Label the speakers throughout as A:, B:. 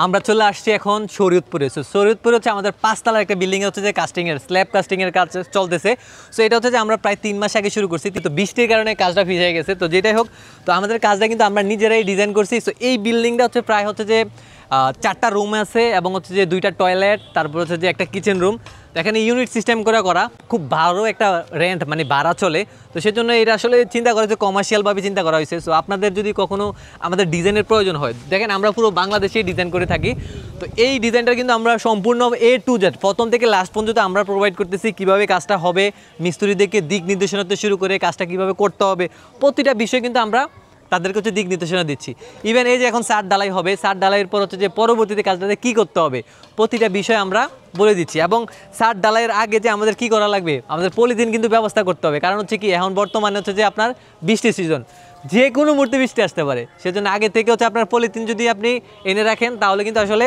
A: আমরা চলে আসছি এখন শরীয়তপুরে। সো শরীয়তপুরে হচ্ছে আমাদের 5 তলার একটা বিল্ডিং হচ্ছে যে কাস্টিংয়ের স্ল্যাব কাস্টিংয়ের কাজ চলতেছে। সো এটা হচ্ছে যে আমরা প্রায় 3 মাস আগে শুরু করছি, তো বৃষ্টির কারণে কাজটা পিছিয়ে গেছে। তো যেটাই হোক, তো আমাদের কাজটা কিন্তু আমরা নিজেরাই ডিজাইন করছি। সো এই বিল্ডিংটা হচ্ছে প্রায় হচ্ছে যে 4টা রুম আছে এবং হচ্ছে যে 2টা টয়লেট, তারপর হচ্ছে যে একটা কিচেন রুম। তো এখানে ইউনিট সিস্টেম করা খুব ভালো একটা রেন্ট মানে ভাড়া চলে। তো সেজন্য এটা আসলে চিন্তা করা যে কমার্শিয়ালভাবে চিন্তা করা হয়েছে। সো আপনাদের যদি কখনো আমাদের ডিজাইনের প্রয়োজন হয়, দেখেন আমরা পুরো বাংলাদেশেই ডিজাইন করে থাকি। তো এই ডিজাইনটা কিন্তু আমরা সম্পূর্ণ A to Z প্রথম থেকে লাস্ট পর্যন্ত আমরা প্রোভাইড করতেছি। কীভাবে কাজটা হবে, মিস্ত্রিদেরকে দিক নির্দেশনাতে শুরু করে কাজটা কীভাবে করতে হবে, প্রতিটা বিষয় কিন্তু আমরা তাদেরকে হচ্ছে দিক নির্দেশনা দিচ্ছি। ইভেন এই যে এখন ছাদ ঢালাই হবে, ছাদ ঢালাইয়ের পর হচ্ছে যে পরবর্তীতে কাজটাতে কী করতে হবে, প্রতিটা বিষয় আমরা বলে দিচ্ছি। এবং ছাদ ঢালাইয়ের আগে যে আমাদের কী করা লাগবে, আমাদের পলিথিন কিন্তু ব্যবস্থা করতে হবে। কারণ হচ্ছে কি, এখন বর্তমানে হচ্ছে যে আপনার বৃষ্টির সিজন, যে কোনো মুহূর্তে বৃষ্টি আসতে পারে। সেজন্য আগে থেকে হচ্ছে আপনার পলিথিন যদি আপনি এনে রাখেন, তাহলে কিন্তু আসলে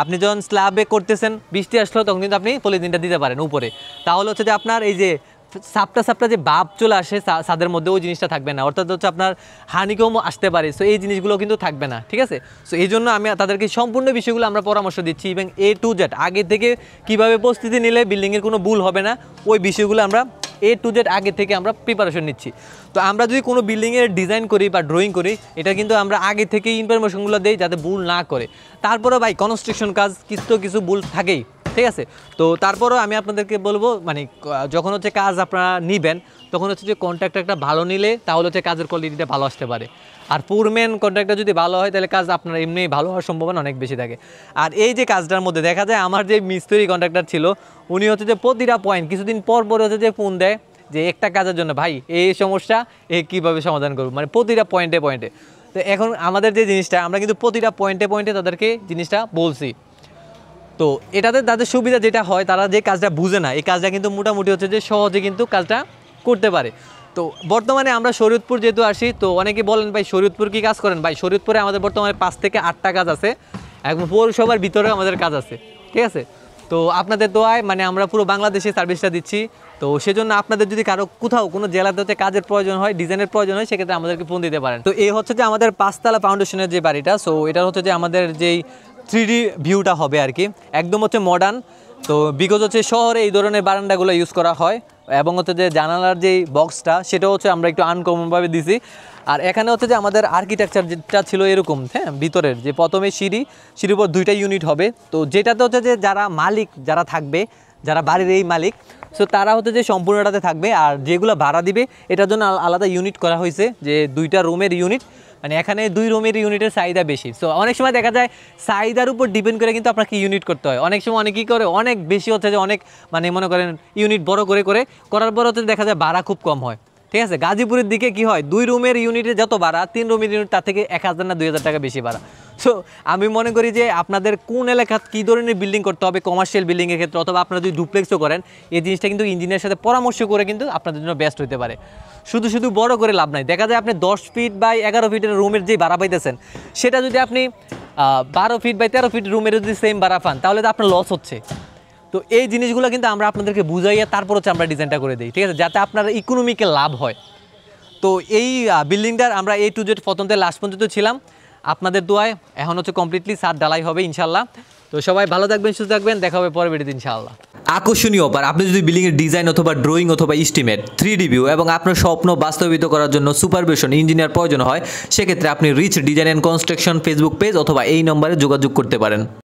A: আপনি যখন স্ল্যাবে করতেছেন, বৃষ্টি আসলো তখন কিন্তু আপনি পলিথিনটা দিতে পারেন উপরে। তাহলে হচ্ছে যে আপনার এই যে সাপটা যে ভাব চলে আসে ছাদের মধ্যে, ওই জিনিসটা থাকবে না। অর্থাৎ হচ্ছে আপনার হানিকমও আসতে পারে। সো এই জিনিসগুলো কিন্তু থাকবে না, ঠিক আছে। সো এই জন্য আমি তাদেরকে সম্পূর্ণ বিষয়গুলো আমরা পরামর্শ দিচ্ছি এবং A to Z আগে থেকে কীভাবে প্রস্তুতি নিলে বিল্ডিংয়ের কোনো ভুল হবে না, ওই বিষয়গুলো আমরা A to Z আগে থেকে আমরা প্রিপারেশন নিচ্ছি। তো আমরা যদি কোনো বিল্ডিংয়ের ডিজাইন করি বা ড্রয়িং করি, এটা কিন্তু আমরা আগে থেকেই ইনফরমেশনগুলো দিই যাতে ভুল না করে। তারপরে ভাই কনস্ট্রাকশন কাজ কিছু ভুল থাকেই, ঠিক আছে। তো তারপরেও আমি আপনাদেরকে বলবো, মানে যখন হচ্ছে কাজ আপনারা নেবেন, তখন হচ্ছে যে কন্ট্রাক্টরটা ভালো নিলে তাহলে হচ্ছে কাজের কোয়ালিটিটা ভালো আসতে পারে। আর পুরমেন কন্ট্রাক্টর যদি ভালো হয়, তাহলে কাজ আপনার এমনি ভালো হওয়ার সম্ভাবনা অনেক বেশি থাকে। আর এই যে কাজটার মধ্যে দেখা যায়, আমার যে মিস্ত্রি কন্ট্রাক্টর ছিল, উনি হচ্ছে যে প্রতিটা পয়েন্ট কিছুদিন পর হচ্ছে যে ফোন দেয় যে একটা কাজের জন্য ভাই এই সমস্যা কীভাবে সমাধান করবো, মানে প্রতিটা পয়েন্টে। তো এখন আমাদের যে জিনিসটা, আমরা কিন্তু প্রতিটা পয়েন্টে তাদেরকে জিনিসটা বলছি। তো এটাতে তাদের সুবিধা যেটা হয়, তারা যে কাজটা বুঝে না, এই কাজটা কিন্তু মোটামুটি হচ্ছে যে সহজে কিন্তু কাজটা করতে পারে। তো বর্তমানে আমরা শরীয়তপুর যেহেতু আসি, তো অনেকে বলেন ভাই শরীয়তপুর কী কাজ করেন। ভাই শরীয়তপুরে আমাদের বর্তমানে 5 থেকে 8টা কাজ আছে, এবং পৌরসভার ভিতরেও আমাদের কাজ আছে, ঠিক আছে। তো আপনাদের দোয়ায় মানে আমরা পুরো বাংলাদেশে সার্ভিসটা দিচ্ছি। তো সেজন্য আপনাদের যদি কারো কোথাও কোনো জেলাতে হচ্ছে কাজের প্রয়োজন হয়, ডিজাইনের প্রয়োজন হয়, সেক্ষেত্রে আমাদেরকে ফোন দিতে পারেন। তো এই হচ্ছে যে আমাদের 5 তলা ফাউন্ডেশনের যে বাড়িটা। সো এটা হচ্ছে যে আমাদের যেই 3D ভিউটা হবে আর কি, একদম হচ্ছে মডার্ন। তো বিকজ হচ্ছে শহরে এই ধরনের বারান্দাগুলো ইউজ করা হয়, এবং হচ্ছে যে জানালার যেই বক্সটা, সেটাও হচ্ছে আমরা একটু আনকমনভাবে দিছি। আর এখানে হচ্ছে যে আমাদের আর্কিটেকচার যেটা ছিল এরকম, হ্যাঁ, ভিতরের যে প্রথমে সিঁড়ির উপর 2টা ইউনিট হবে। তো যেটাতে হচ্ছে যে যারা থাকবে, যারা বাড়ির এই মালিক, সো তারা হচ্ছে যে সম্পূর্ণটাতে থাকবে। আর যেগুলো ভাড়া দিবে, এটার জন্য আলাদা ইউনিট করা হয়েছে, যে 2টা রুমের ইউনিট। মানে এখানে 2 রুমের ইউনিটের চাহিদা বেশি। সো অনেক সময় দেখা যায় চাহিদার উপর ডিপেন্ড করে কিন্তু আপনাকে ইউনিট করতে হয়। অনেক সময় অনেক কী করে, অনেক বেশি হচ্ছে যে অনেক মানে মনে করেন ইউনিট বড় করার পর হচ্ছে দেখা যায় ভাড়া খুব কম হয়, ঠিক আছে। গাজীপুরের দিকে কি হয়, 2 রুমের ইউনিটে যত ভাড়া, 3 রুমের ইউনিট তার থেকে 1000 না 2000 টাকা বেশি ভাড়া। সো আমি মনে করি যে আপনাদের কোন এলাকা কী ধরনের বিল্ডিং করতে হবে, কমার্শিয়াল বিল্ডিংয়ের ক্ষেত্রে, অথবা আপনারা যদি ডুপ্লেক্সও করেন, এই জিনিসটা কিন্তু ইঞ্জিনিয়ারের সাথে পরামর্শ করে কিন্তু আপনাদের জন্য বেস্ট হতে পারে। শুধু বড় করে লাভ নাই। দেখা যায় আপনি 10 ফিট বাই 11 ফিটের রুমের যে ভাড়া পাইতেছেন, সেটা যদি আপনি 12 ফিট বাই 13 ফিট রুমের যদি সেম ভাড়া পান, তাহলে তো আপনার লস হচ্ছে। তো এই জিনিসগুলো কিন্তু আমরা আপনাদেরকে বুঝাইয়া তারপর হচ্ছে আমরা ডিজাইনটা করে দিই, ঠিক আছে, যাতে আপনার ইকোনমিকে লাভ হয়। তো এই বিল্ডিংটার আমরা A to Z প্রথম থেকে লাস্ট পর্যন্ত ছিলাম। আপনাদের দোয়ায় এখন হচ্ছে কমপ্লিটলি ছাদ ঢালাই হবে ইনশাল্লাহ। তো সবাই ভালো থাকবেন, সুস্থ থাকবেন, দেখা হবে পরের ভিডিওতে ইনশাআল্লাহ। আকর্ষণীয় অফার, আপনি যদি বিল্ডিংয়ের ডিজাইন অথবা ড্রয়িং অথবা এস্টিমেট, 3D ভিউ এবং আপনার স্বপ্ন বাস্তবায়িত করার জন্য সুপারভিশন ইঞ্জিনিয়ার প্রয়োজন হয়, সেক্ষেত্রে আপনি Rich design and construction Facebook page অথবা এই নম্বরে যোগাযোগ করতে পারেন।